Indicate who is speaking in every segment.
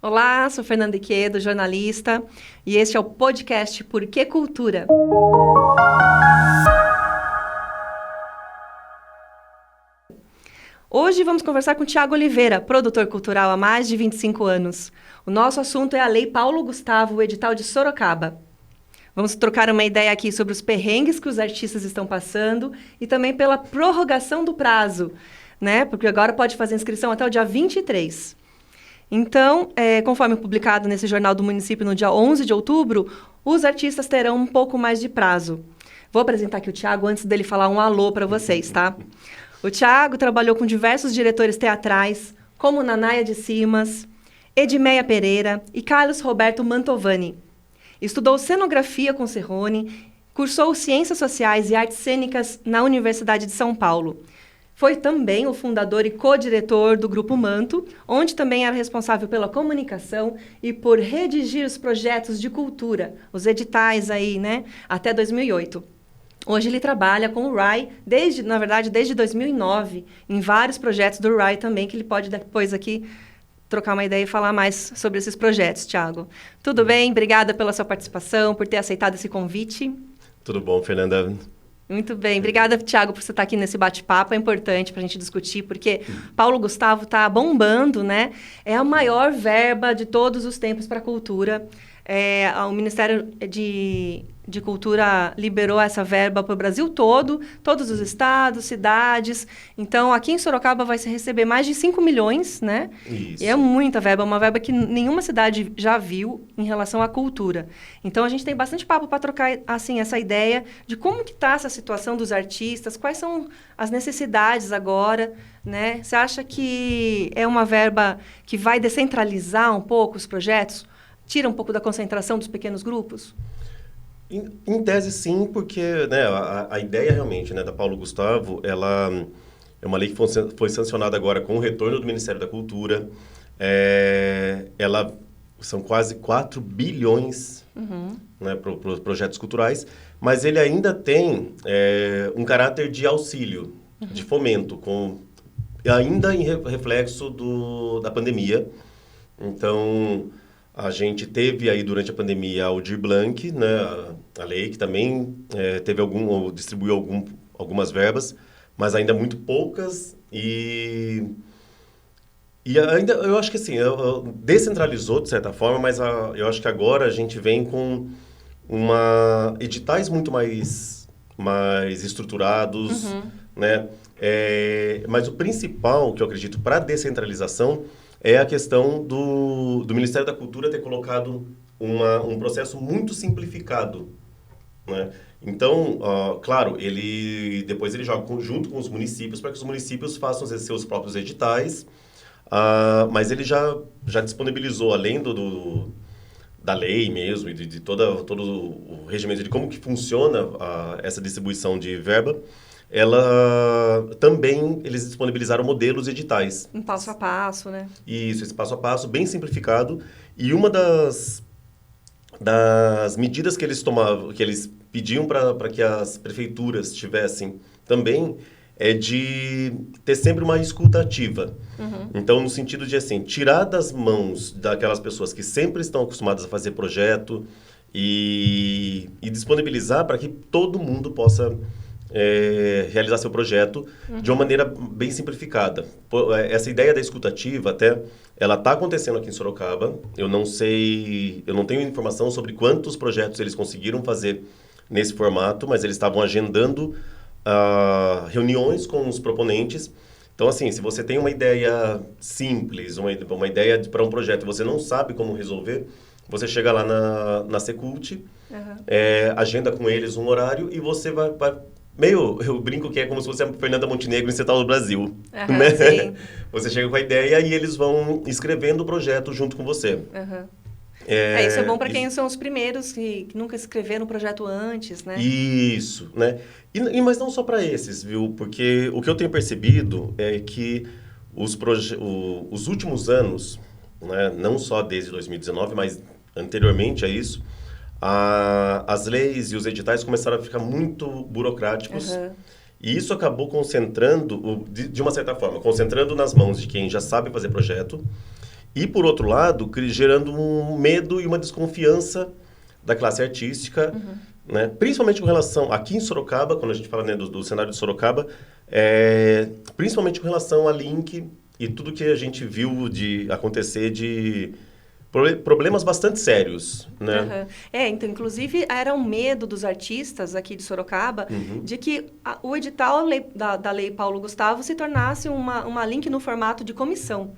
Speaker 1: Olá, sou Fernanda Iquedo, jornalista, e este é o podcast Por que Cultura? Hoje vamos conversar com o Thiago Oliveira, produtor cultural há mais de 25 anos. O nosso assunto é a Lei Paulo Gustavo, o edital de Sorocaba. Vamos trocar uma ideia aqui sobre os perrengues que os artistas estão passando e também pela prorrogação do prazo, né? Porque agora pode fazer inscrição até o dia 23. Então, conforme publicado nesse Jornal do Município no dia 11 de outubro, os artistas terão um pouco mais de prazo. Vou apresentar aqui o Thiago antes dele falar um alô para vocês, tá? O Thiago trabalhou com diversos diretores teatrais, como Nanaia de Simas, Edmeia Pereira e Carlos Roberto Mantovani. Estudou cenografia com Serrone, cursou Ciências Sociais e Artes Cênicas na Universidade de São Paulo. Foi também o fundador e co-diretor do Grupo Manto, onde também era responsável pela comunicação e por redigir os projetos de cultura, os editais aí, né, até 2008. Hoje ele trabalha com o RAI, desde 2009, em vários projetos do RAI também, que ele pode depois aqui trocar uma ideia e falar mais sobre esses projetos, Thiago. Tudo bem? Obrigada pela sua participação, por ter aceitado esse convite.
Speaker 2: Tudo bom, Fernanda?
Speaker 1: Muito bem. Obrigada, Thiago, por você estar aqui nesse bate-papo. É importante para a gente discutir, porque Paulo Gustavo está bombando, né? É a maior verba de todos os tempos para a cultura. O Ministério de Cultura liberou essa verba para o Brasil todo, todos os estados, cidades. Então, aqui em Sorocaba vai se receber mais de 5 milhões, né?
Speaker 2: Isso.
Speaker 1: E é muita verba, uma verba que nenhuma cidade já viu em relação à cultura. Então, a gente tem bastante papo para trocar, assim, essa ideia de como que está essa situação dos artistas, quais são as necessidades agora, né? Você acha que é uma verba que vai descentralizar um pouco os projetos? Tira um pouco da concentração dos pequenos grupos?
Speaker 2: Em tese, sim, porque né, a ideia realmente, né, da Paulo Gustavo, ela é uma lei que foi sancionada agora com o retorno do Ministério da Cultura. São quase 4 bilhões né, para os projetos culturais, mas ele ainda tem um caráter de auxílio, de fomento, ainda em reflexo da pandemia. Então, a gente teve aí durante a pandemia a Aldir Blanc, né, a lei que também distribuiu algumas verbas, mas ainda muito poucas e ainda eu acho que assim, descentralizou de certa forma, mas eu acho que agora a gente vem com editais muito mais estruturados, né? Mas o principal que eu acredito para a descentralização é a questão do Ministério da Cultura ter colocado um processo muito simplificado, né? Então, claro, depois ele joga junto com os municípios para que os municípios façam seus próprios editais, mas ele já disponibilizou, além da lei mesmo e de todo o regimento de como que funciona essa distribuição de verba, eles disponibilizaram modelos editais.
Speaker 1: Um passo a passo, né?
Speaker 2: Isso, esse passo a passo, bem simplificado. E uma das medidas que eles pediam para que as prefeituras tivessem também, é de ter sempre uma escuta ativa. Então, no sentido de, assim, tirar das mãos daquelas pessoas que sempre estão acostumadas a fazer projeto e disponibilizar para que todo mundo possa realizar seu projeto de uma maneira bem simplificada. Essa ideia da escuta ativa, até, ela está acontecendo aqui em Sorocaba. Eu não tenho informação sobre quantos projetos eles conseguiram fazer nesse formato, mas eles estavam agendando reuniões com os proponentes. Então, assim, se você tem uma ideia simples, uma ideia para um projeto e você não sabe como resolver, você chega lá na Secult, agenda com eles um horário e você vai eu brinco que é como se fosse a Fernanda Montenegro em Central do Brasil, né?
Speaker 1: Sim.
Speaker 2: Você chega com a ideia e eles vão escrevendo o projeto junto com você.
Speaker 1: Isso é bom para quem são os primeiros que nunca escreveram um projeto antes, né?
Speaker 2: Isso, né? Mas não só para esses, viu? Porque o que eu tenho percebido é que os últimos anos, né, não só desde 2019, mas anteriormente a isso, as leis e os editais começaram a ficar muito burocráticos. E isso acabou concentrando, de uma certa forma, concentrando nas mãos de quem já sabe fazer projeto E, por outro lado, gerando um medo e uma desconfiança da classe artística, né? Principalmente com relação, aqui em Sorocaba, quando a gente fala, né, do cenário de Sorocaba, principalmente com relação a link e tudo que a gente viu de acontecer de problemas bastante sérios, né?
Speaker 1: Então, inclusive, era um medo dos artistas aqui de Sorocaba de que o edital da Lei Paulo Gustavo se tornasse uma link no formato de comissão.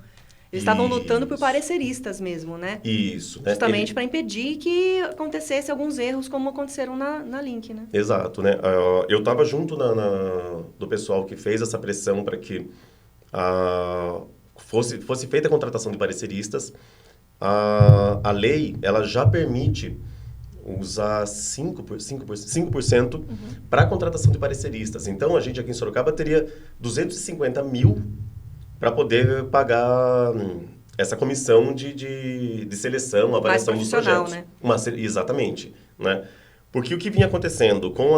Speaker 1: Eles estavam lutando por pareceristas mesmo, né?
Speaker 2: Isso. Né?
Speaker 1: Justamente para impedir que acontecesse alguns erros como aconteceram na Link, né?
Speaker 2: Exato, né? Eu estava junto do pessoal que fez essa pressão para que fosse feita a contratação de pareceristas. A lei, ela já permite usar 5% para a contratação de pareceristas. Então, a gente aqui em Sorocaba teria 250 mil para poder pagar essa comissão de seleção, avaliação dos projetos.
Speaker 1: Né?
Speaker 2: Exatamente. Né? Porque o que vinha acontecendo com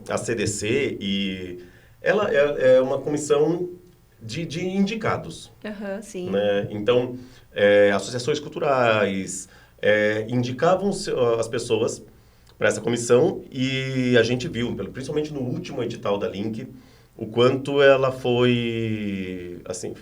Speaker 2: a CDC, ela é uma comissão de indicados.
Speaker 1: Sim.
Speaker 2: Né? Então, associações culturais indicavam as pessoas para essa comissão e a gente viu, principalmente no último edital da Link, o quanto ela foi, assim...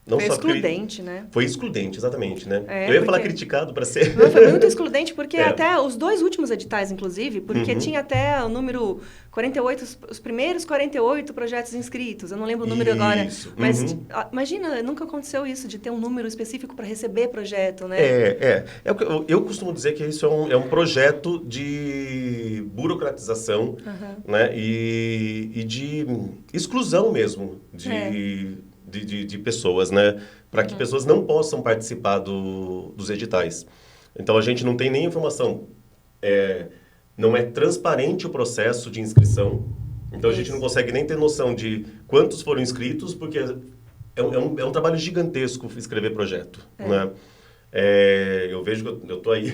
Speaker 1: Foi excludente, né?
Speaker 2: Foi excludente, exatamente, né? Eu ia falar criticado para ser...
Speaker 1: Não, foi muito excludente, porque até os dois últimos editais, inclusive, porque tinha até o número 48, os primeiros 48 projetos inscritos, eu não lembro o número agora, mas imagina, nunca aconteceu isso, de ter um número específico para receber projeto, né?
Speaker 2: Eu costumo dizer que isso é um projeto de burocratização, né? E de exclusão mesmo de pessoas, né? Para que pessoas não possam participar dos editais. Então, a gente não tem nem informação. Não é transparente o processo de inscrição. Então, a gente não consegue nem ter noção de quantos foram inscritos, porque é um trabalho gigantesco escrever projeto, né? Eu vejo que eu estou aí...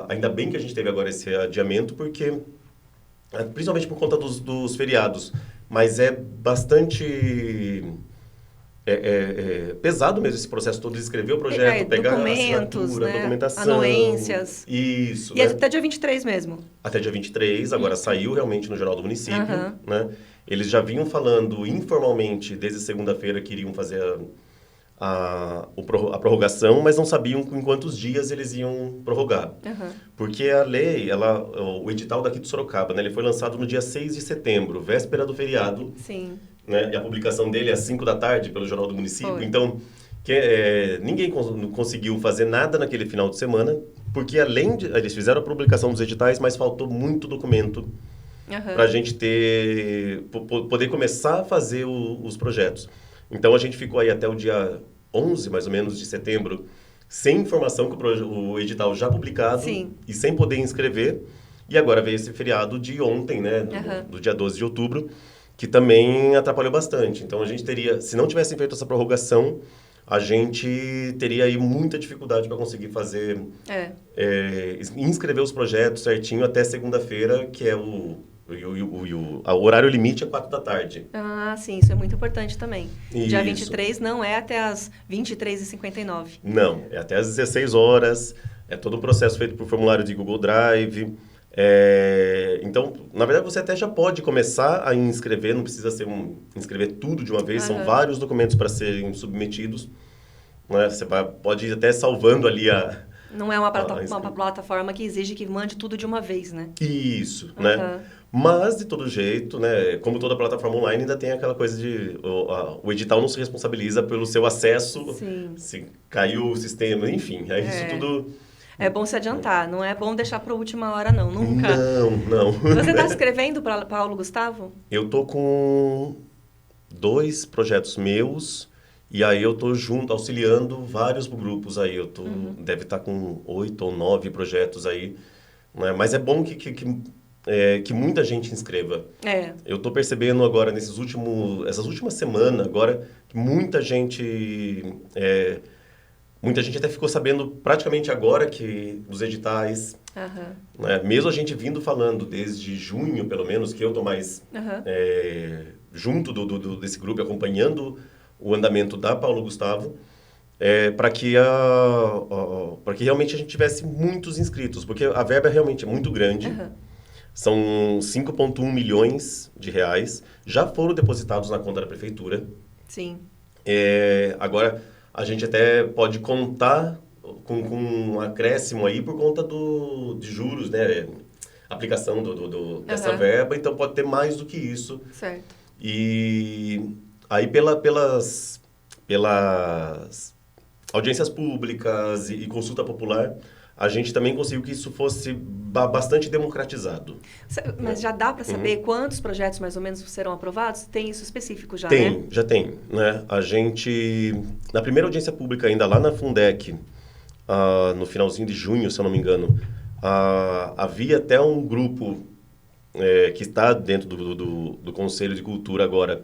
Speaker 2: ainda bem que a gente teve agora esse adiamento, porque... Principalmente por conta dos feriados. Mas é bastante pesado mesmo esse processo todo de escrever o projeto, pegar
Speaker 1: documentos,
Speaker 2: assinatura,
Speaker 1: né?
Speaker 2: documentação.
Speaker 1: Anuências.
Speaker 2: Isso,
Speaker 1: E
Speaker 2: né?
Speaker 1: até dia 23 mesmo.
Speaker 2: Até dia 23, agora saiu realmente no Jornal do Município, né? Eles já vinham falando informalmente desde segunda-feira que iriam fazer a prorrogação, mas não sabiam em quantos dias eles iam prorrogar. Porque a lei, o edital daqui de Sorocaba, né, ele foi lançado no dia 6 de setembro, véspera do feriado.
Speaker 1: Sim.
Speaker 2: Né, e a publicação dele é às 5 da tarde pelo Jornal do Município.
Speaker 1: Foi.
Speaker 2: Então, ninguém conseguiu fazer nada naquele final de semana, porque eles fizeram a publicação dos editais, mas faltou muito documento para a gente poder começar a fazer os projetos. Então, a gente ficou aí até o dia 11, mais ou menos, de setembro, sem informação que o edital já publicado e sem poder inscrever. E agora veio esse feriado de ontem, né, do dia 12 de outubro, que também atrapalhou bastante. Então, a gente teria, se não tivessem feito essa prorrogação, a gente teria aí muita dificuldade para conseguir fazer, inscrever os projetos certinho até segunda-feira, que é o horário limite é 4 da tarde.
Speaker 1: Ah, sim, isso é muito importante também.
Speaker 2: Isso.
Speaker 1: Dia 23 não é até as 23h59.
Speaker 2: Não, é até às 16 horas, é todo o processo feito por formulário de Google Drive. Então, na verdade, você até já pode começar a inscrever, não precisa inscrever tudo de uma vez, são vários documentos para serem submetidos. Né? Você pode ir até salvando ali
Speaker 1: Não é uma plataforma que exige que mande tudo de uma vez, né?
Speaker 2: Isso, né? Mas, de todo jeito, né, como toda plataforma online, ainda tem aquela coisa de... O edital não se responsabiliza pelo seu acesso, se caiu o sistema, enfim. Isso tudo...
Speaker 1: É bom se adiantar, não é bom deixar para a última hora, não, nunca.
Speaker 2: Não.
Speaker 1: Você está escrevendo para Paulo Gustavo?
Speaker 2: Eu tô com 2 projetos meus, e aí eu tô junto, auxiliando vários grupos aí. Deve estar com 8 ou 9 projetos aí, né? Mas é bom que muita gente inscreva. Eu estou percebendo agora, essas últimas semanas, agora, que muita gente até ficou sabendo praticamente agora que os editais, né, mesmo a gente vindo falando desde junho, pelo menos, que eu estou mais junto desse grupo, acompanhando o andamento da Paulo Gustavo, para que realmente a gente tivesse muitos inscritos, porque a verba realmente é muito grande.
Speaker 1: Uhum.
Speaker 2: São 5,1 milhões de reais, já foram depositados na conta da prefeitura.
Speaker 1: Sim.
Speaker 2: Agora, a gente até pode contar com um acréscimo aí por conta de juros, né? Aplicação dessa verba, então pode ter mais do que isso.
Speaker 1: Certo.
Speaker 2: E aí, pelas audiências públicas e consulta popular, a gente também conseguiu que isso fosse bastante democratizado.
Speaker 1: Mas já dá para saber quantos projetos mais ou menos serão aprovados? Tem isso específico já,
Speaker 2: Tem,
Speaker 1: né?
Speaker 2: já tem. Né? A gente, na primeira audiência pública ainda, lá na Fundec, no finalzinho de junho, se eu não me engano, havia até um grupo que está dentro do Conselho de Cultura agora,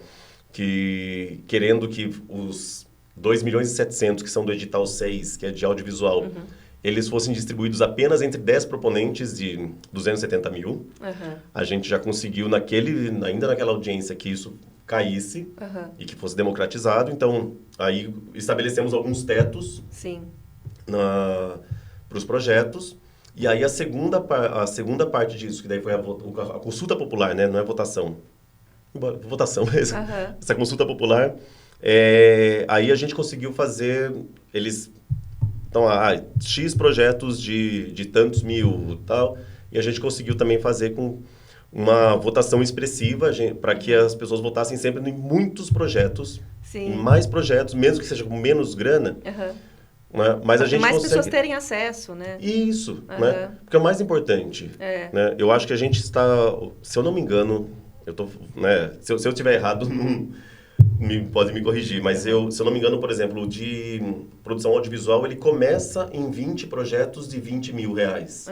Speaker 2: querendo que os 2.700.000 que são do edital 6, que é de audiovisual, eles fossem distribuídos apenas entre 10 proponentes de 270 mil. A gente já conseguiu, ainda naquela audiência, que isso caísse e que fosse democratizado. Então, aí estabelecemos alguns tetos para os projetos. E aí a segunda parte disso, que daí foi a consulta popular, né? Não é votação. Votação mesmo. Essa consulta popular, aí a gente conseguiu fazer, então, X projetos de tantos mil e tal, e a gente conseguiu também fazer com uma votação expressiva para que as pessoas votassem sempre em muitos projetos, em mais projetos, mesmo que seja com menos grana, né? Mas a gente
Speaker 1: mais
Speaker 2: consegue...
Speaker 1: pessoas terem acesso, né?
Speaker 2: Isso, né? Porque é o mais importante. Né? Eu acho que a gente está, se eu não me engano, né? Se eu estiver errado, pode me corrigir, mas se eu não me engano, por exemplo, de produção audiovisual, ele começa em 20 projetos de 20 mil reais.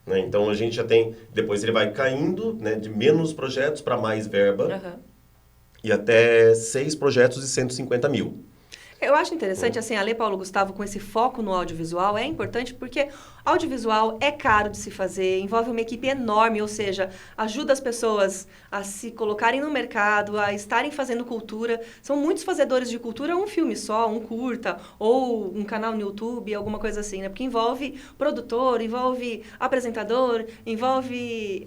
Speaker 2: Né? Então, a gente já tem... Depois ele vai caindo, né, de menos projetos para mais verba, e até 6 projetos de 150 mil.
Speaker 1: Eu acho interessante, assim, a Lei Paulo Gustavo, com esse foco no audiovisual, é importante porque audiovisual é caro de se fazer, envolve uma equipe enorme, ou seja, ajuda as pessoas a se colocarem no mercado, a estarem fazendo cultura. São muitos fazedores de cultura, um filme só, um curta, ou um canal no YouTube, alguma coisa assim, né? Porque envolve produtor, envolve apresentador, envolve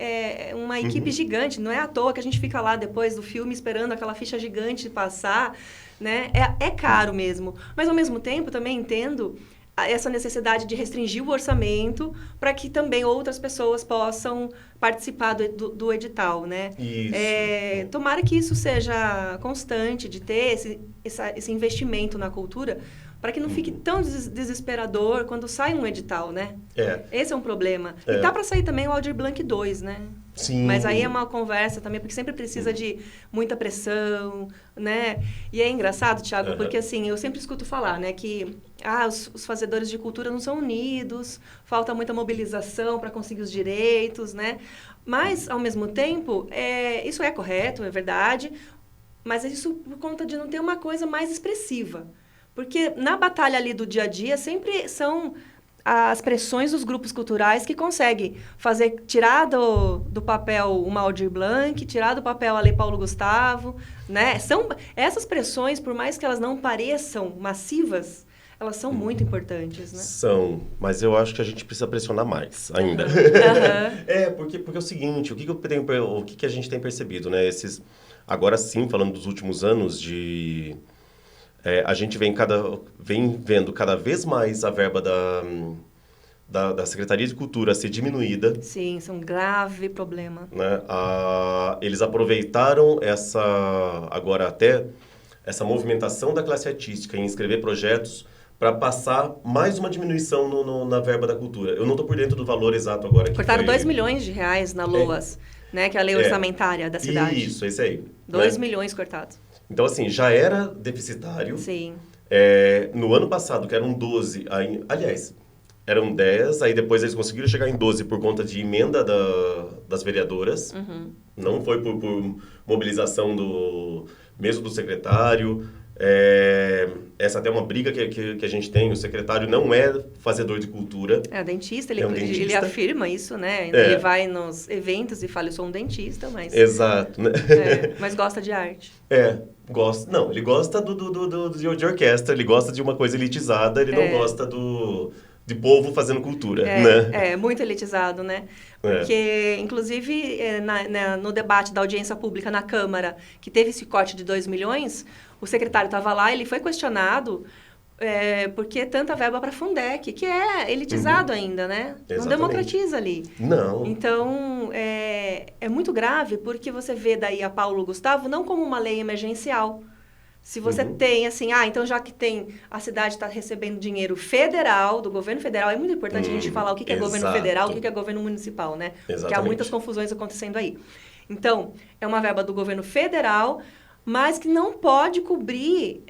Speaker 1: uma equipe gigante. Não é à toa que a gente fica lá depois do filme esperando aquela ficha gigante passar, né? É caro mesmo. Mas, ao mesmo tempo, também entendo essa necessidade de restringir o orçamento para que também outras pessoas possam participar do edital, né?
Speaker 2: Isso.
Speaker 1: Tomara que isso seja constante, de ter esse investimento na cultura, para que não fique tão desesperador quando sai um edital, né? Esse é um problema. E tá para sair também o Aldir Blanc 2, né?
Speaker 2: Sim.
Speaker 1: Mas aí é uma conversa também, porque sempre precisa de muita pressão, né? E é engraçado, Thiago, porque assim, eu sempre escuto falar, né, que os fazedores de cultura não são unidos, falta muita mobilização para conseguir os direitos, né? Mas, ao mesmo tempo, isso é correto, é verdade, mas isso por conta de não ter uma coisa mais expressiva. Porque na batalha ali do dia a dia sempre são as pressões dos grupos culturais que conseguem tirar do papel uma Aldir Blanc, tirar do papel a Lei Paulo Gustavo, né? Essas pressões, por mais que elas não pareçam massivas, elas são muito importantes, né?
Speaker 2: São, mas eu acho que a gente precisa pressionar mais ainda. Porque é o seguinte, o que a gente tem percebido, né? Agora sim, falando dos últimos anos, a gente vem vendo cada vez mais a verba da Secretaria de Cultura ser diminuída.
Speaker 1: Sim, isso é um grave problema.
Speaker 2: Né? Eles aproveitaram agora até essa movimentação da classe artística em escrever projetos para passar mais uma diminuição na verba da cultura. Eu não estou por dentro do valor exato agora.
Speaker 1: Cortaram 2 milhões de reais na LOAS, né? Que é a lei orçamentária da cidade.
Speaker 2: Isso, esse aí.
Speaker 1: 2 milhões cortados.
Speaker 2: Então, assim, já era deficitário.
Speaker 1: Sim.
Speaker 2: No ano passado, que eram 12, aliás, eram 10, aí depois eles conseguiram chegar em 12 por conta de emenda das vereadoras. Não foi por mobilização mesmo do secretário. Essa até é uma briga que a gente tem. O secretário não é fazedor de cultura.
Speaker 1: É dentista,
Speaker 2: É um dentista.
Speaker 1: ele afirma isso, né? Ele vai nos eventos e fala, eu sou um dentista, mas...
Speaker 2: Exato, né?
Speaker 1: Mas gosta de arte.
Speaker 2: Gosta. Não, ele gosta de orquestra, ele gosta de uma coisa elitizada, ele não gosta de povo fazendo cultura, né?
Speaker 1: Muito elitizado, né? Porque, inclusive, no debate da audiência pública na Câmara, que teve esse corte de 2 milhões, o secretário estava lá, ele foi questionado por que tanta verba para a Fundec, que é elitizado ainda, né?
Speaker 2: Exatamente.
Speaker 1: Não democratiza ali.
Speaker 2: Não.
Speaker 1: Então, é muito grave, porque você vê daí a Paulo Gustavo não como uma lei emergencial. Se você tem, assim, então já que a cidade está recebendo dinheiro federal, do governo federal, é muito importante a gente falar o que é governo federal, o que é governo municipal, né?
Speaker 2: Exatamente.
Speaker 1: Porque há muitas confusões acontecendo aí. Então, é uma verba do governo federal, mas que não pode cobrir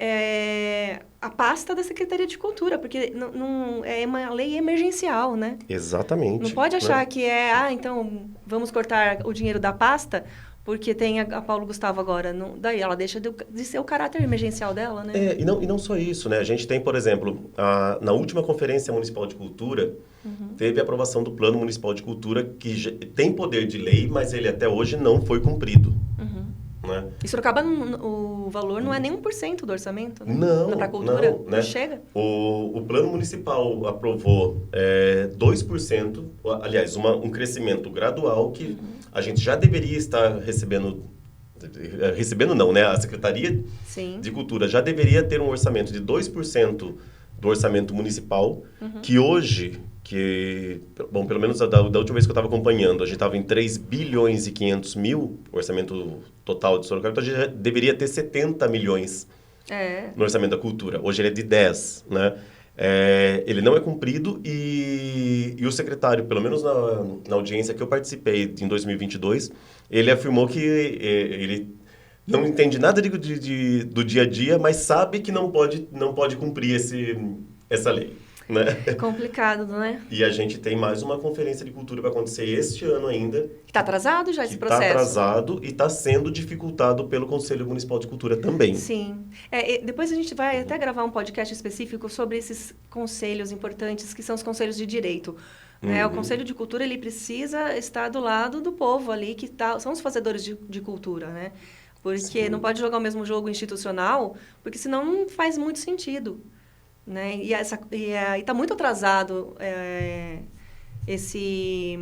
Speaker 1: a pasta da Secretaria de Cultura, porque não é uma lei emergencial, né?
Speaker 2: Exatamente.
Speaker 1: Não pode achar que então vamos cortar o dinheiro da pasta, porque tem a Paulo Gustavo agora. Daí ela deixa de ser o caráter emergencial dela, né?
Speaker 2: E não só isso, né? A gente tem, por exemplo, na última Conferência Municipal de Cultura, teve a aprovação do Plano Municipal de Cultura, que tem poder de lei, mas ele até hoje não foi cumprido. Né?
Speaker 1: E Sorocaba, o valor não é nem 1% do orçamento, né?
Speaker 2: Não,
Speaker 1: para a cultura,
Speaker 2: não, né?
Speaker 1: Não chega.
Speaker 2: O Plano Municipal aprovou 2%, aliás, um crescimento gradual que a gente já deveria estar recebendo não, né? A Secretaria de Cultura já deveria ter um orçamento de 2% do orçamento municipal, que hoje... bom, pelo menos da última vez que eu estava acompanhando, a gente estava em 3 bilhões e 500 mil, o orçamento total de Sorocaba, então a gente já deveria ter 70 milhões no orçamento da cultura. Hoje ele é de 10, né? Ele não é cumprido e o secretário, pelo menos na audiência que eu participei em 2022, ele afirmou que ele não entende nada do dia a dia, mas sabe que não pode cumprir essa lei. Né?
Speaker 1: É complicado, né?
Speaker 2: E a gente tem mais uma conferência de cultura para acontecer este ano ainda.
Speaker 1: Está atrasado já esse processo?
Speaker 2: Está atrasado e está sendo dificultado pelo Conselho Municipal de Cultura também.
Speaker 1: Sim. Depois a gente vai até gravar um podcast específico sobre esses conselhos importantes, que são os conselhos de direito. Né? O Conselho de Cultura ele precisa estar do lado do povo ali, que são os fazedores de cultura, né? Porque não pode jogar o mesmo jogo institucional, porque senão não faz muito sentido. Né? E está muito atrasado esse...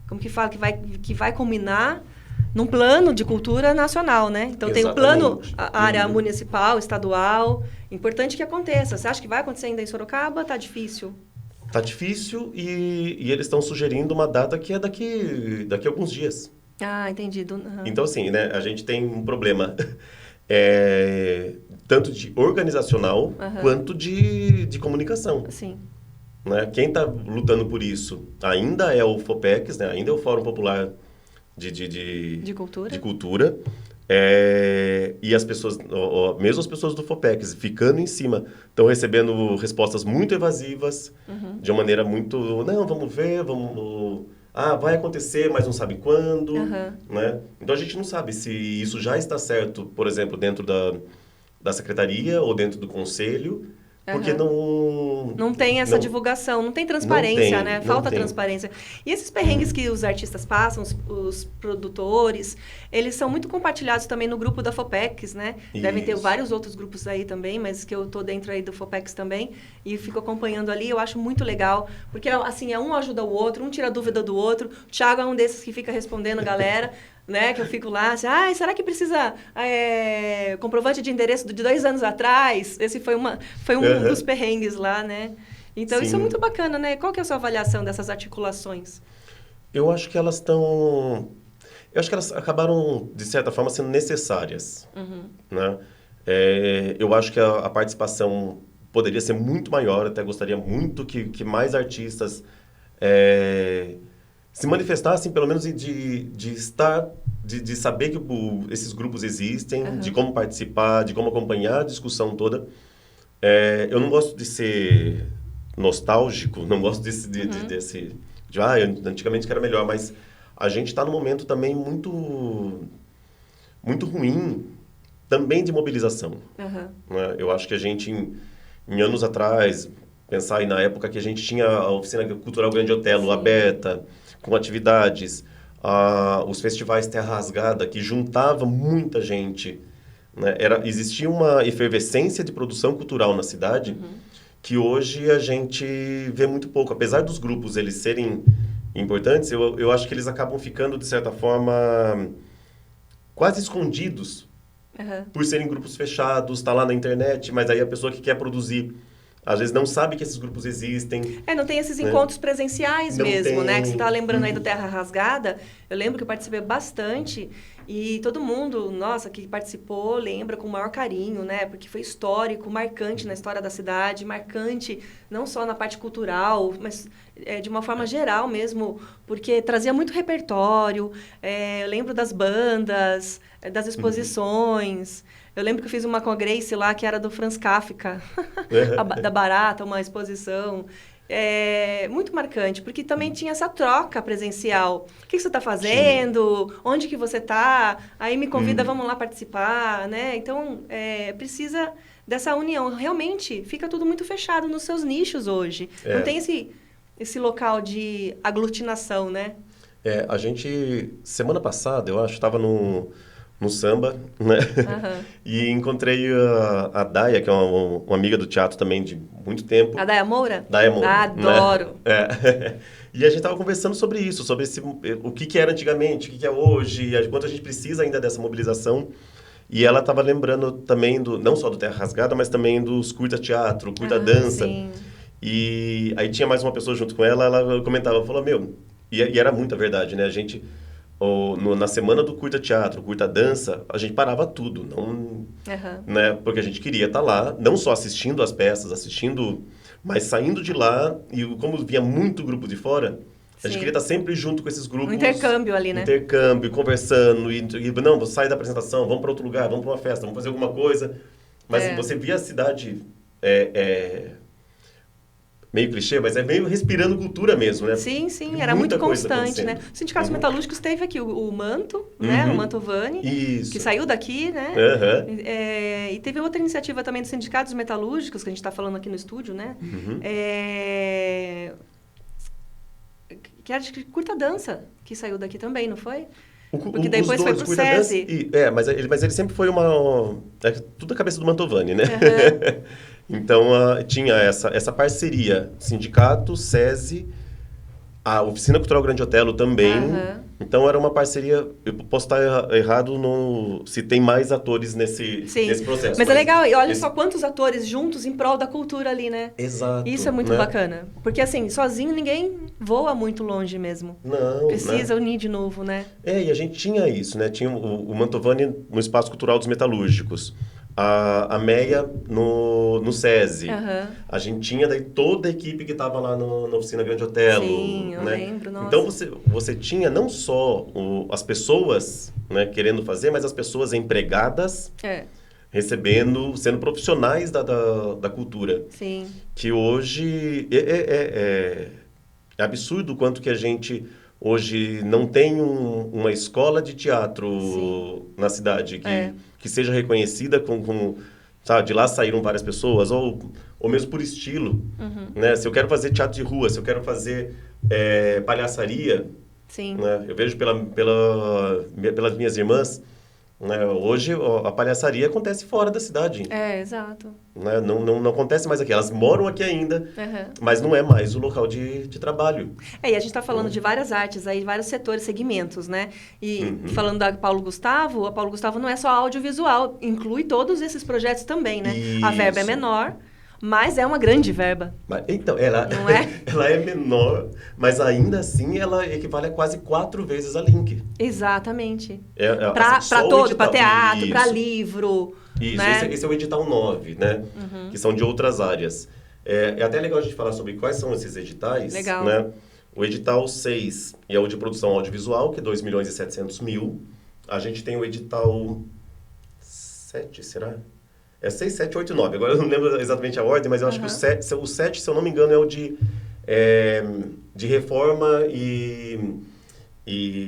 Speaker 1: Como que fala? Que vai culminar num plano de cultura nacional, né? Então, tem o plano, a área municipal, estadual. Importante que aconteça. Você acha que vai acontecer ainda em Sorocaba? Está difícil?
Speaker 2: Está difícil e eles estão sugerindo uma data que é daqui a alguns dias.
Speaker 1: Ah, entendi.
Speaker 2: Então, assim, né? A gente tem um problema... tanto de organizacional quanto de comunicação.
Speaker 1: Sim.
Speaker 2: Né? Quem está lutando por isso ainda é o FOPEX, né? Ainda é o Fórum Popular de Cultura. E as pessoas, mesmo as pessoas do FOPEX, ficando em cima, estão recebendo respostas muito evasivas, de uma maneira muito... Não, vamos ver, vai acontecer, mas não sabe quando, né? Então, a gente não sabe se isso já está certo, por exemplo, dentro da secretaria ou dentro do conselho, porque
Speaker 1: não tem essa divulgação, não tem transparência, né? Falta transparência. E esses perrengues que os artistas passam, os produtores, eles são muito compartilhados também no grupo da FOPEX, né? Devem ter vários outros grupos aí também, mas que eu tô dentro aí do FOPEX também e fico acompanhando ali. Eu acho muito legal, porque assim, um ajuda o outro, um tira a dúvida do outro. O Thiago é um desses que fica respondendo a galera. Né, que eu fico lá, assim, será que precisa comprovante de endereço de 2 anos atrás? Esse foi um dos perrengues lá, né? Então, Isso é muito bacana, né? Qual que é a sua avaliação dessas articulações?
Speaker 2: Eu acho que elas acabaram, de certa forma, sendo necessárias, né? Eu acho que a participação poderia ser muito maior, até gostaria muito que mais artistas... se manifestassem, pelo menos de saber que esses grupos existem, de como participar, de como acompanhar a discussão toda. Eu não gosto de ser nostálgico, não gosto antigamente que era melhor, mas a gente está num momento também muito, muito ruim também de mobilização.
Speaker 1: Uhum.
Speaker 2: Né? Eu acho que a gente, em anos atrás, pensar aí na época que a gente tinha a Oficina Cultural Grande Otelo aberta, com atividades, os festivais Terra Rasgada, que juntava muita gente, né? Existia uma efervescência de produção cultural na cidade, que hoje a gente vê muito pouco. Apesar dos grupos eles serem importantes, eu acho que eles acabam ficando, de certa forma, quase escondidos, por serem grupos fechados, tá lá na internet, mas aí a pessoa que quer produzir, às vezes não sabe que esses grupos existem.
Speaker 1: Não tem esses
Speaker 2: né?
Speaker 1: encontros presenciais
Speaker 2: Não
Speaker 1: mesmo,
Speaker 2: tem.
Speaker 1: né? Que você tá lembrando aí do Terra Rasgada. Eu lembro que eu participei bastante e todo mundo, nossa, que participou, lembra com o maior carinho, né? Porque foi histórico, marcante na história da cidade, marcante não só na parte cultural, mas de uma forma geral mesmo, porque trazia muito repertório. Eu lembro das bandas, das exposições. Eu lembro que eu fiz uma com a Grace lá, que era do Franz Kafka, da Barata, uma exposição. Muito marcante, porque também tinha essa troca presencial. O que você está fazendo? Onde que você está? Aí me convida, vamos lá participar, né? Então, precisa dessa união. Realmente, fica tudo muito fechado nos seus nichos hoje. Não tem esse local de aglutinação, né?
Speaker 2: A gente, semana passada, eu acho, estava no samba, né? E encontrei a Daya, que é uma amiga do teatro também de muito tempo.
Speaker 1: A Daya Moura?
Speaker 2: Daya Moura.
Speaker 1: Adoro!
Speaker 2: Né? E a gente estava conversando sobre isso, sobre o que era antigamente, o que é hoje, quanto a gente precisa ainda dessa mobilização. E ela estava lembrando também, não só do Terra Rasgada, mas também dos curta-teatro, curta-dança.
Speaker 1: Sim.
Speaker 2: E aí tinha mais uma pessoa junto com ela comentava, falou, e era muita verdade, né? A gente... na semana do curta-teatro, curta-dança, a gente parava tudo, não, né? Porque a gente queria estar lá, não só assistindo as peças, mas saindo de lá, e como vinha muito grupo de fora, a gente queria estar sempre junto com esses grupos.
Speaker 1: Um intercâmbio ali, né?
Speaker 2: Intercâmbio, conversando, não, vou sair da apresentação, vamos para outro lugar, vamos para uma festa, vamos fazer alguma coisa. Mas você via a cidade... meio clichê, mas é meio respirando cultura mesmo, né?
Speaker 1: Sim, era muito constante, né? O Sindicato Metalúrgicos teve aqui o Manto, né? O Mantovani, que saiu daqui, né? E teve outra iniciativa também dos sindicatos metalúrgicos, que a gente está falando aqui no estúdio, né? Que era de curta dança, que saiu daqui também, não foi? Porque depois foi pro SESI.
Speaker 2: Mas ele sempre foi tudo a cabeça do Mantovani, né? Então, tinha essa parceria, sindicato, SESI, a Oficina Cultural Grande Otelo também. Então, era uma parceria, eu posso estar errado se tem mais atores nesse processo.
Speaker 1: Mas é legal, e olha só quantos atores juntos em prol da cultura ali, né?
Speaker 2: Exato.
Speaker 1: Isso é muito bacana. Porque, assim, sozinho ninguém voa muito longe mesmo.
Speaker 2: Não,
Speaker 1: precisa unir de novo, né?
Speaker 2: E a gente tinha isso, né? Tinha o Mantovani no Espaço Cultural dos Metalúrgicos. A Meia no SESI. A gente tinha daí toda a equipe que estava lá na Oficina Grande Otelo.
Speaker 1: Sim, eu
Speaker 2: né?
Speaker 1: lembro, nossa.
Speaker 2: Então você tinha não só as pessoas, né, querendo fazer, mas as pessoas empregadas recebendo, sendo profissionais da cultura.
Speaker 1: Sim.
Speaker 2: Que hoje é absurdo o quanto que a gente... Hoje não tem uma escola de teatro na cidade que seja reconhecida sabe, de lá saíram várias pessoas, ou mesmo por estilo. Né? Se eu quero fazer teatro de rua, se eu quero fazer palhaçaria, né? Eu vejo pelas minhas irmãs, né? Hoje a palhaçaria acontece fora da cidade.
Speaker 1: Exato.
Speaker 2: Né? Não acontece mais aqui. Elas moram aqui ainda, mas não é mais o local de trabalho.
Speaker 1: E a gente está falando de várias artes, aí, vários setores, segmentos, né? E falando da Paulo Gustavo, a Paulo Gustavo não é só audiovisual, inclui todos esses projetos também, né? Isso. A verba é menor, mas é uma grande verba.
Speaker 2: Então,
Speaker 1: não é?
Speaker 2: Ela é menor, mas ainda assim ela equivale a quase 4 vezes a Link.
Speaker 1: Exatamente.
Speaker 2: Para
Speaker 1: todo, para teatro, para livro.
Speaker 2: Isso,
Speaker 1: né?
Speaker 2: Esse é o edital 9, né? Que são de outras áreas. É até legal a gente falar sobre quais são esses editais.
Speaker 1: Legal.
Speaker 2: Né? O edital 6 é o de produção audiovisual, que é 2.700.000. A gente tem o edital 7, será? É 6, 7, 8, 9. Agora eu não lembro exatamente a ordem, mas eu acho que o 7, se eu não me engano, é o de reforma e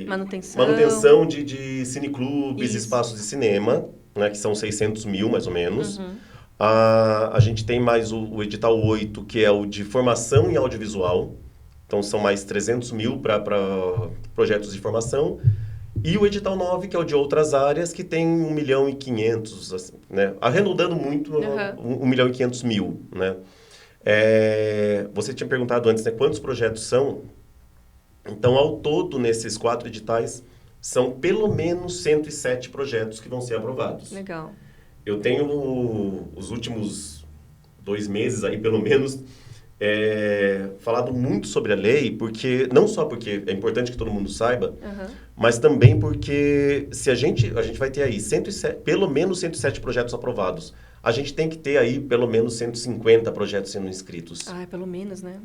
Speaker 1: manutenção
Speaker 2: de cineclubes, espaços de cinema, né, que são 600 mil, mais ou menos. A gente tem mais o edital 8, que é o de formação em audiovisual. Então, são mais 300 mil para projetos de formação. E o edital 9, que é o de outras áreas, que tem 1 milhão e 500, assim, né? Arredondando muito, 1 milhão e 500 mil, né? Você tinha perguntado antes, né, quantos projetos são? Então, ao todo, nesses 4 editais, são pelo menos 107 projetos que vão ser aprovados.
Speaker 1: Legal.
Speaker 2: Eu tenho, os últimos 2 meses aí, pelo menos, falado muito sobre a lei, porque não só porque é importante que todo mundo saiba, mas também porque se a gente vai ter aí pelo menos 107 projetos aprovados, a gente tem que ter aí pelo menos 150 projetos sendo inscritos.
Speaker 1: Ah, pelo menos, né?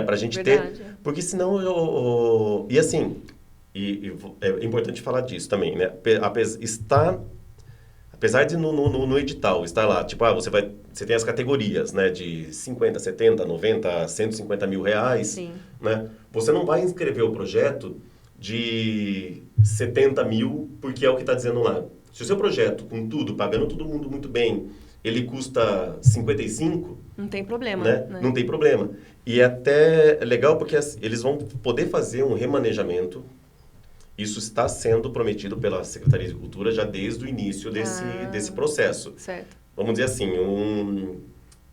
Speaker 2: Pra gente ter, porque senão e assim, é importante falar disso também, né? Apesar de no edital estar lá, tipo, você tem as categorias, né, de 50, 70, 90, 150 mil reais,
Speaker 1: Sim.
Speaker 2: né? Você não vai inscrever o projeto de 70 mil, porque é o que está dizendo lá. Se o seu projeto, com tudo, pagando todo mundo muito bem, ele custa 55...
Speaker 1: Não tem problema,
Speaker 2: né? Não tem problema. E é até legal porque eles vão poder fazer um remanejamento. Isso está sendo prometido pela Secretaria de Cultura já desde o início desse processo.
Speaker 1: Certo.
Speaker 2: Vamos dizer assim,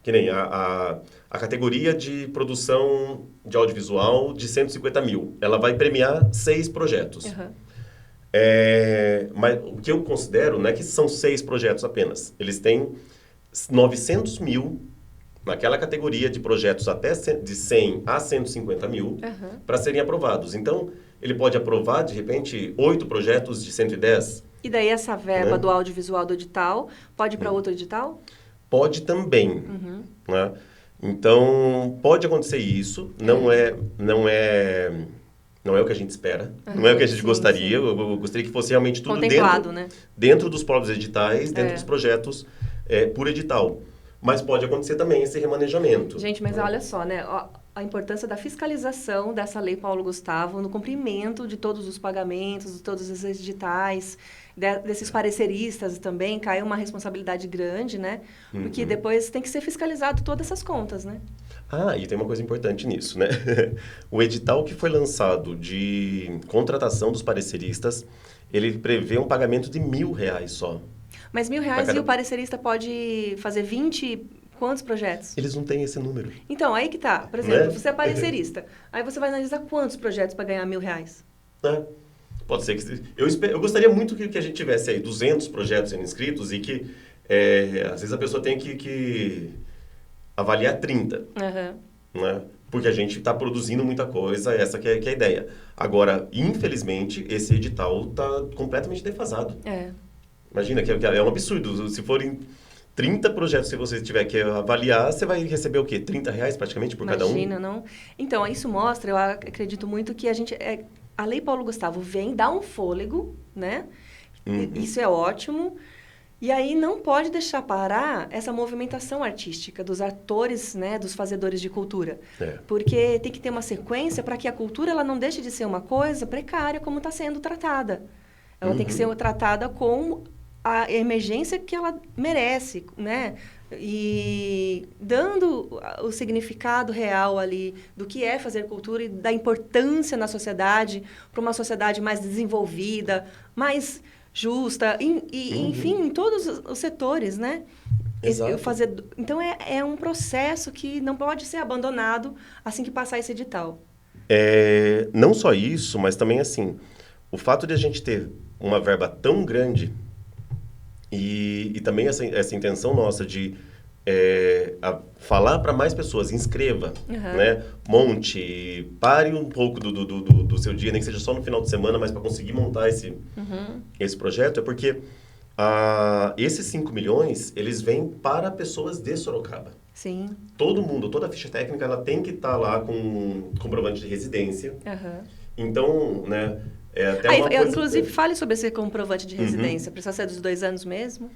Speaker 2: que nem a categoria de produção de audiovisual de 150 mil. Ela vai premiar 6 projetos. Mas o que eu considero não é que são 6 projetos apenas. Eles têm 900 mil naquela categoria de projetos até de 100 a 150 mil para serem aprovados. Então, ele pode aprovar, de repente, 8 projetos de 110.
Speaker 1: E daí essa verba do audiovisual do edital pode ir para outro edital?
Speaker 2: Pode também. Né? Então, pode acontecer isso. Não é o que a gente espera. Não é o que a gente gostaria. Sim. Eu gostaria que fosse realmente tudo
Speaker 1: contemplado, né?
Speaker 2: Dentro dos próprios editais, dentro dos projetos por edital. Mas pode acontecer também esse remanejamento.
Speaker 1: Gente, mas olha só, né? A importância da fiscalização dessa lei Paulo Gustavo no cumprimento de todos os pagamentos, de todos os editais, desses pareceristas também, cai uma responsabilidade grande, né? Porque depois tem que ser fiscalizado todas essas contas, né?
Speaker 2: E tem uma coisa importante nisso, né? O edital que foi lançado de contratação dos pareceristas, ele prevê um pagamento de R$1.000 só.
Speaker 1: Mas R$1.000 e o parecerista pode fazer 20... Quantos projetos?
Speaker 2: Eles não têm esse número.
Speaker 1: Então, aí que tá. Por exemplo, você é parecerista. Aí você vai analisar quantos projetos para ganhar R$1.000?
Speaker 2: Pode ser que... Eu gostaria muito que a gente tivesse aí 200 projetos sendo inscritos e que, às vezes, a pessoa tem que avaliar 30. Né? Porque a gente está produzindo muita coisa, essa que é a ideia. Agora, infelizmente, esse edital está completamente defasado. Imagina, que é um absurdo. Se forem 30 projetos que você tiver que avaliar, você vai receber o quê? R$30 praticamente por cada um?
Speaker 1: Imagina, não? Então, isso mostra, eu acredito muito que a Lei Paulo Gustavo vem dar um fôlego, né? Isso é ótimo. E aí não pode deixar parar essa movimentação artística dos atores, né? Dos fazedores de cultura. Porque tem que ter uma sequência para que a cultura ela não deixe de ser uma coisa precária como está sendo tratada. Ela tem que ser tratada com a emergência que ela merece, né? E dando o significado real ali do que é fazer cultura e da importância na sociedade, para uma sociedade mais desenvolvida, mais justa, enfim, em todos os setores, né?
Speaker 2: Exato.
Speaker 1: Então, é um processo que não pode ser abandonado assim que passar esse edital.
Speaker 2: Não só isso, mas também, assim, o fato de a gente ter uma verba tão grande e também essa intenção nossa de falar para mais pessoas, inscreva, né? Monte, pare um pouco do seu dia, nem que seja só no final de semana, mas para conseguir montar esse projeto, é porque esses 5 milhões, eles vêm para pessoas de Sorocaba.
Speaker 1: Sim.
Speaker 2: Todo mundo, toda a ficha técnica, ela tem que estar lá com comprovante de residência. Então, né...
Speaker 1: Inclusive, fale sobre esse comprovante de residência. Precisa ser dos 2 anos mesmo?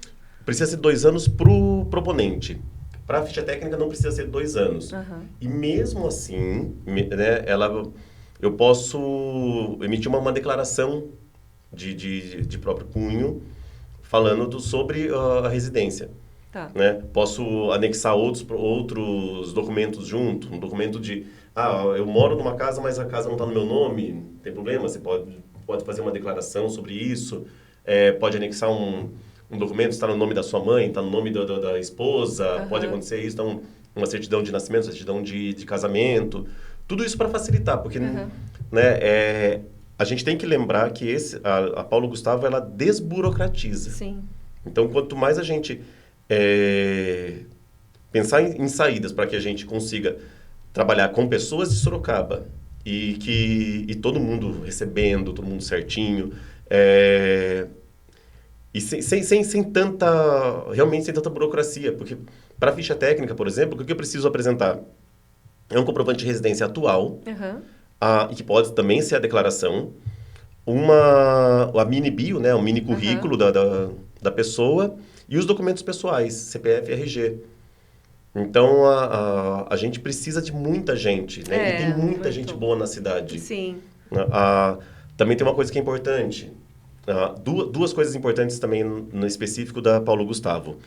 Speaker 2: Precisa ser 2 anos para o proponente. Para a ficha técnica, não precisa ser 2 anos. E mesmo assim, né, eu posso emitir uma declaração de próprio punho falando sobre a residência.
Speaker 1: Tá.
Speaker 2: Né? Posso anexar outros documentos junto, um documento de, eu moro numa casa, mas a casa não está no meu nome, não tem problema, você pode fazer uma declaração sobre isso, pode anexar um documento, está no nome da sua mãe, está no nome da esposa, pode acontecer isso, então uma certidão de nascimento, certidão de casamento, tudo isso para facilitar, porque né, a gente tem que lembrar que a Paulo Gustavo, ela desburocratiza.
Speaker 1: Sim.
Speaker 2: Então, quanto mais a gente pensar em saídas para que a gente consiga trabalhar com pessoas de Sorocaba e todo mundo recebendo, todo mundo certinho, e sem tanta, realmente sem tanta burocracia, porque para a ficha técnica, por exemplo, o que eu preciso apresentar é um comprovante de residência atual, e que pode também ser a declaração, a mini bio, né, um mini currículo da pessoa, e os documentos pessoais, CPF e RG. Então, a gente precisa de muita gente, né? E tem muita gente boa na cidade.
Speaker 1: Sim.
Speaker 2: Também tem uma coisa que é importante. Duas coisas importantes também no específico da Paulo Gustavo.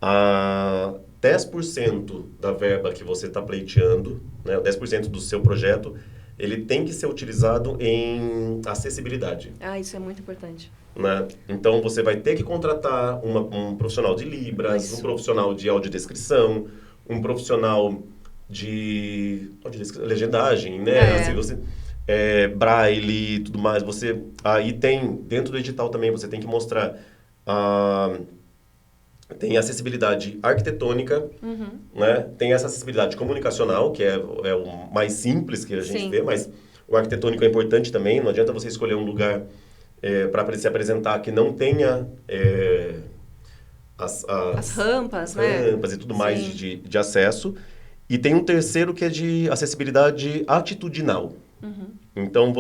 Speaker 2: 10% da verba que você está pleiteando, né, 10% do seu projeto, ele tem que ser utilizado em acessibilidade.
Speaker 1: Isso é muito importante.
Speaker 2: Né? Então, você vai ter que contratar um profissional de Libras, um profissional de audiodescrição, um profissional de legendagem, né? Assim, braille e tudo mais. Aí tem, dentro do edital também, você tem que mostrar... tem acessibilidade arquitetônica, né? Tem essa acessibilidade comunicacional, que é o mais simples que a gente vê, mas o arquitetônico é importante também. Não adianta você escolher um lugar para se apresentar que não tenha as
Speaker 1: rampas,
Speaker 2: rampas e tudo mais de acesso. E tem um terceiro que é de acessibilidade atitudinal. Então,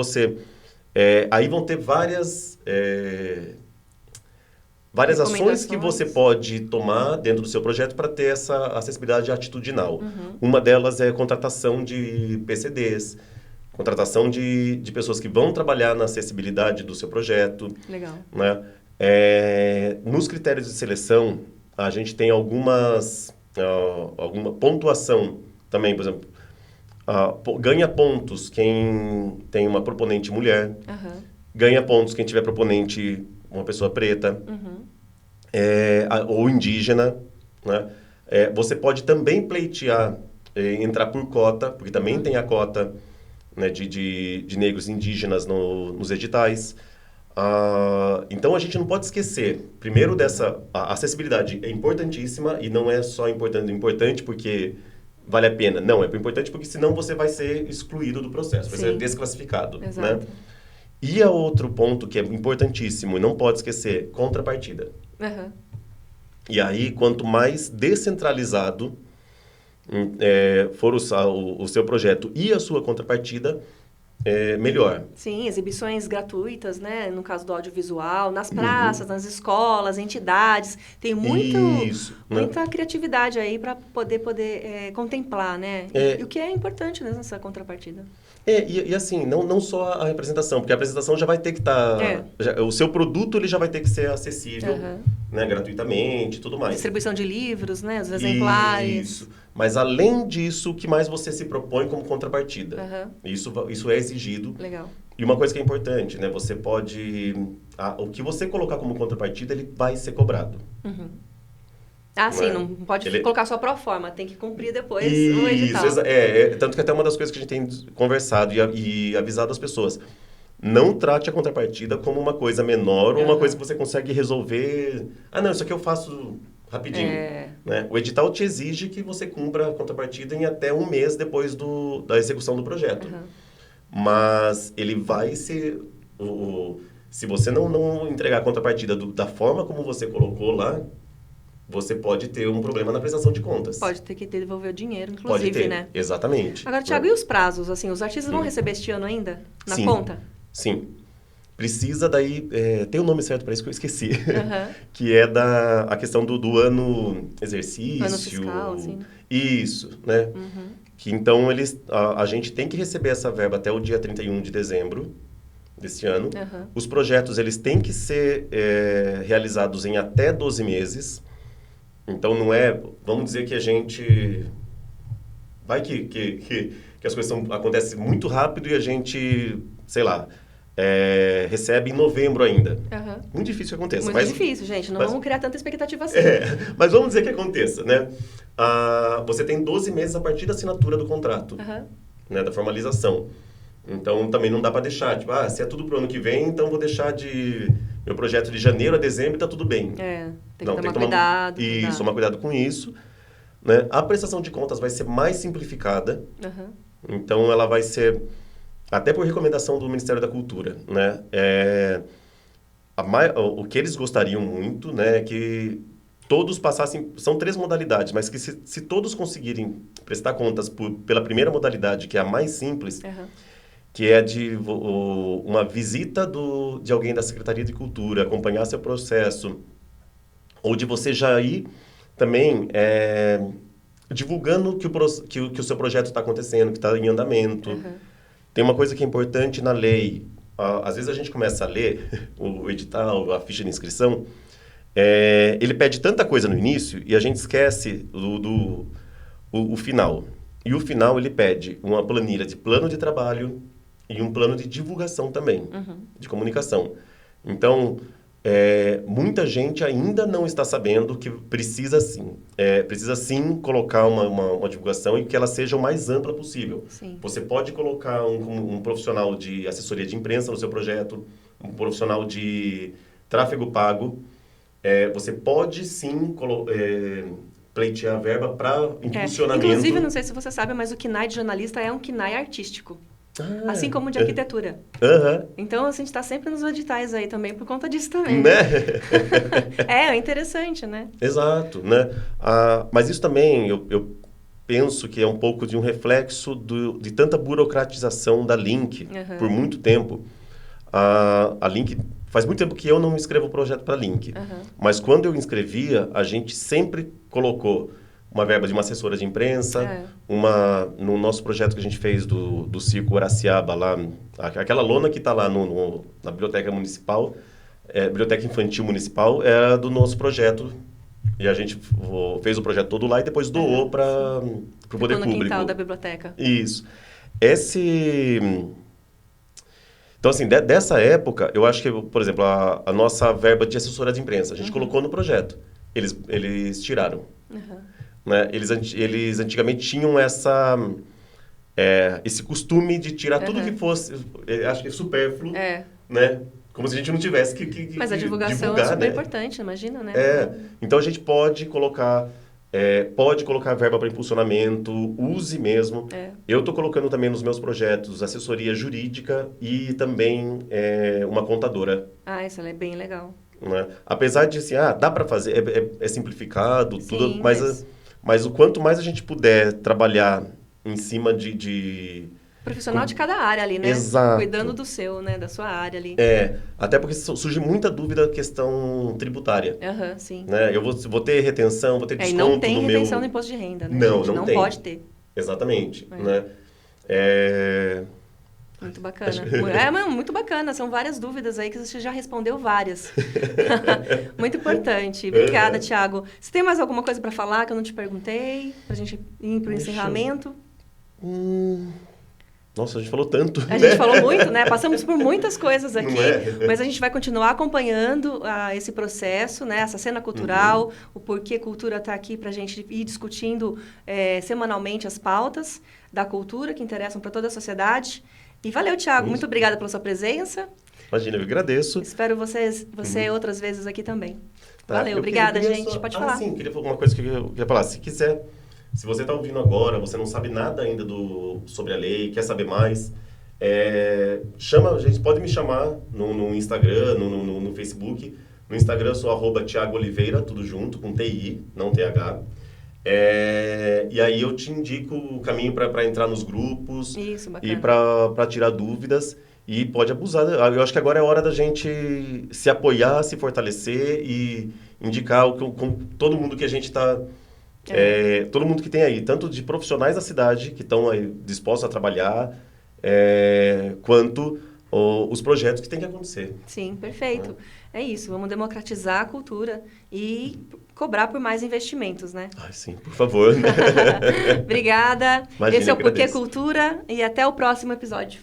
Speaker 2: aí vão ter várias ações que você pode tomar dentro do seu projeto para ter essa acessibilidade atitudinal. Uma delas é contratação de PCDs, contratação de pessoas que vão trabalhar na acessibilidade do seu projeto.
Speaker 1: Legal.
Speaker 2: Né? Nos critérios de seleção, a gente tem alguma pontuação também, por exemplo, ganha pontos quem tem uma proponente mulher, ganha pontos quem tiver proponente uma pessoa preta, ou indígena, né? Você pode também pleitear, entrar por cota, porque também tem a cota, né, de negros indígenas nos editais. Então, a gente não pode esquecer, primeiro, a acessibilidade é importantíssima, e não é só importante porque vale a pena. Não, é importante porque senão você vai ser excluído do processo, vai ser desclassificado.
Speaker 1: Exato.
Speaker 2: Né? E outro ponto que é importantíssimo e não pode esquecer, contrapartida. E aí, quanto mais descentralizado for o seu projeto e a sua contrapartida, melhor.
Speaker 1: Sim, exibições gratuitas, né? No caso do audiovisual, nas praças, nas escolas, entidades. Tem muita criatividade aí para poder contemplar, né? E o que é importante, né, nessa contrapartida.
Speaker 2: E assim, não só a representação, porque a apresentação já vai ter que estar... o seu produto ele já vai ter que ser acessível, né, gratuitamente e tudo mais.
Speaker 1: Distribuição de livros, né? Os exemplares.
Speaker 2: Isso. Mas, além disso, o que mais você se propõe como contrapartida? Isso é exigido.
Speaker 1: Legal.
Speaker 2: E uma coisa que é importante, né? Você pode... o que você colocar como contrapartida, ele vai ser cobrado.
Speaker 1: Sim, não pode colocar só pro forma, tem que cumprir depois o edital.
Speaker 2: Isso, tanto que até uma das coisas que a gente tem conversado e avisado as pessoas. Não trate a contrapartida como uma coisa menor ou uma coisa que você consegue resolver... não, isso aqui eu faço rapidinho. Né? O edital te exige que você cumpra a contrapartida em até um mês depois da execução do projeto. Mas ele vai ser... se você não entregar a contrapartida da forma como você colocou lá, você pode ter um problema na prestação de contas.
Speaker 1: Pode ter que devolver o dinheiro, inclusive,
Speaker 2: pode ter,
Speaker 1: né?
Speaker 2: Exatamente.
Speaker 1: Agora, Thiago, e os prazos? Assim, os artistas vão receber este ano ainda? Na conta?
Speaker 2: Sim. Precisa daí... tem um nome certo para isso que eu esqueci. Que é a questão do ano exercício.
Speaker 1: Ano fiscal, assim.
Speaker 2: Isso, né? Que então a gente tem que receber essa verba até o dia 31 de dezembro, desse ano. Os projetos, eles têm que ser realizados em até 12 meses. Então, não é... Vamos dizer que a gente... Vai que as coisas acontecem muito rápido e a gente, sei lá, recebe em novembro ainda. Muito difícil que aconteça.
Speaker 1: Muito difícil, gente. Não vamos criar tanta expectativa assim.
Speaker 2: Mas vamos dizer que aconteça, né? Você tem 12 meses a partir da assinatura do contrato, né, da formalização. Então, também não dá para deixar. Tipo, se é tudo pro ano que vem, então vou deixar meu projeto de janeiro a dezembro e tá tudo bem.
Speaker 1: Tem que tomar cuidado.
Speaker 2: Isso, tomar cuidado com isso. Né? A prestação de contas vai ser mais simplificada. Então, ela vai ser, até por recomendação do Ministério da Cultura, né? O que eles gostariam muito, né, é que todos passassem... São 3 modalidades, mas que se todos conseguirem prestar contas pela primeira modalidade, que é a mais simples, que é de uma visita de alguém da Secretaria de Cultura, acompanhar seu processo, ou de você já ir também divulgando que o seu projeto está acontecendo, que está em andamento. Tem uma coisa que é importante na lei. Às vezes a gente começa a ler o edital, a ficha de inscrição, ele pede tanta coisa no início e a gente esquece o final. E o final ele pede uma planilha de plano de trabalho e um plano de divulgação também, de comunicação. Então, muita gente ainda não está sabendo que precisa sim colocar uma divulgação e que ela seja o mais ampla possível.
Speaker 1: Sim.
Speaker 2: Você pode colocar um profissional de assessoria de imprensa no seu projeto, um profissional de tráfego pago. Você pode sim pleitear a verba para impulsionamento.
Speaker 1: Inclusive, não sei se você sabe, mas o KNAI de jornalista é um KNAI artístico. Assim como o de arquitetura. Então, a gente está sempre nos editais aí também, por conta disso também.
Speaker 2: Né?
Speaker 1: É interessante, né?
Speaker 2: Exato, né? Mas isso também, eu penso que é um pouco de um reflexo de tanta burocratização da Link por muito tempo. A Link... Faz muito tempo que eu não escrevo projeto para a Link. Mas quando eu inscrevia, a gente sempre colocou uma verba de uma assessora de imprensa, no nosso projeto que a gente fez do Circo Araciaba, lá, aquela lona que está lá na Biblioteca Municipal, Biblioteca Infantil Municipal, era do nosso projeto. E a gente fez o projeto todo lá e depois doou para o poder público. No
Speaker 1: quintal da biblioteca.
Speaker 2: Isso. Então, assim, dessa época, eu acho que, por exemplo, a nossa verba de assessora de imprensa, a gente colocou no projeto. Eles tiraram. Né? Eles antigamente tinham esse costume de tirar tudo que fosse, acho que supérfluo, né? Como se a gente não tivesse que
Speaker 1: Mas a divulgação
Speaker 2: divulgar,
Speaker 1: é super
Speaker 2: né?
Speaker 1: importante, imagina, né?
Speaker 2: Então a gente pode colocar verba para impulsionamento, use mesmo. Eu estou colocando também nos meus projetos assessoria jurídica e também uma contadora.
Speaker 1: Isso é bem legal.
Speaker 2: Né? Apesar de, assim, dá para fazer, é simplificado,
Speaker 1: Sim,
Speaker 2: tudo, mas o quanto mais a gente puder trabalhar em cima de
Speaker 1: profissional de cada área ali, né?
Speaker 2: Exato.
Speaker 1: Cuidando do seu, né? Da sua área ali.
Speaker 2: Até porque surge muita dúvida questão tributária.
Speaker 1: Sim.
Speaker 2: Né? Eu vou ter retenção, vou ter desconto
Speaker 1: e não tem retenção no imposto de renda, né?
Speaker 2: Não tem.
Speaker 1: Pode ter.
Speaker 2: Exatamente. Né?
Speaker 1: Muito bacana. Muito bacana. São várias dúvidas aí que você já respondeu várias. Muito importante. Obrigada, Thiago. Você tem mais alguma coisa para falar que eu não te perguntei? Pra gente ir pro encerramento?
Speaker 2: Nossa, a gente falou tanto.
Speaker 1: A gente falou muito, né? Passamos por muitas coisas aqui, mas a gente vai continuar acompanhando esse processo, né? Essa cena cultural, o porquê cultura está aqui para a gente ir discutindo semanalmente as pautas da cultura que interessam para toda a sociedade. E valeu, Thiago. Muito obrigada pela sua presença.
Speaker 2: Imagina, eu agradeço.
Speaker 1: Espero você outras vezes aqui também. Valeu, obrigada, gente. Pode falar.
Speaker 2: Sim, queria falar uma coisa que eu queria falar. Se quiser... Se você está ouvindo agora, você não sabe nada ainda sobre a lei, quer saber mais, a gente pode me chamar no Instagram, no Facebook. No Instagram eu sou @Thiago Oliveira, tudo junto, com TI, não TH. E aí eu te indico o caminho para entrar nos grupos.
Speaker 1: Isso, bacana.
Speaker 2: E para tirar dúvidas. E pode abusar. Eu acho que agora é hora da gente se apoiar, se fortalecer e indicar com todo mundo que a gente está... todo mundo que tem aí, tanto de profissionais da cidade que estão aí dispostos a trabalhar, quanto os projetos que têm que acontecer.
Speaker 1: Sim, perfeito. É isso, vamos democratizar a cultura e cobrar por mais investimentos, né?
Speaker 2: Ai, sim, por favor.
Speaker 1: Obrigada.
Speaker 2: Imagina,
Speaker 1: Esse é o Porquê
Speaker 2: agradeço.
Speaker 1: Cultura e até o próximo episódio.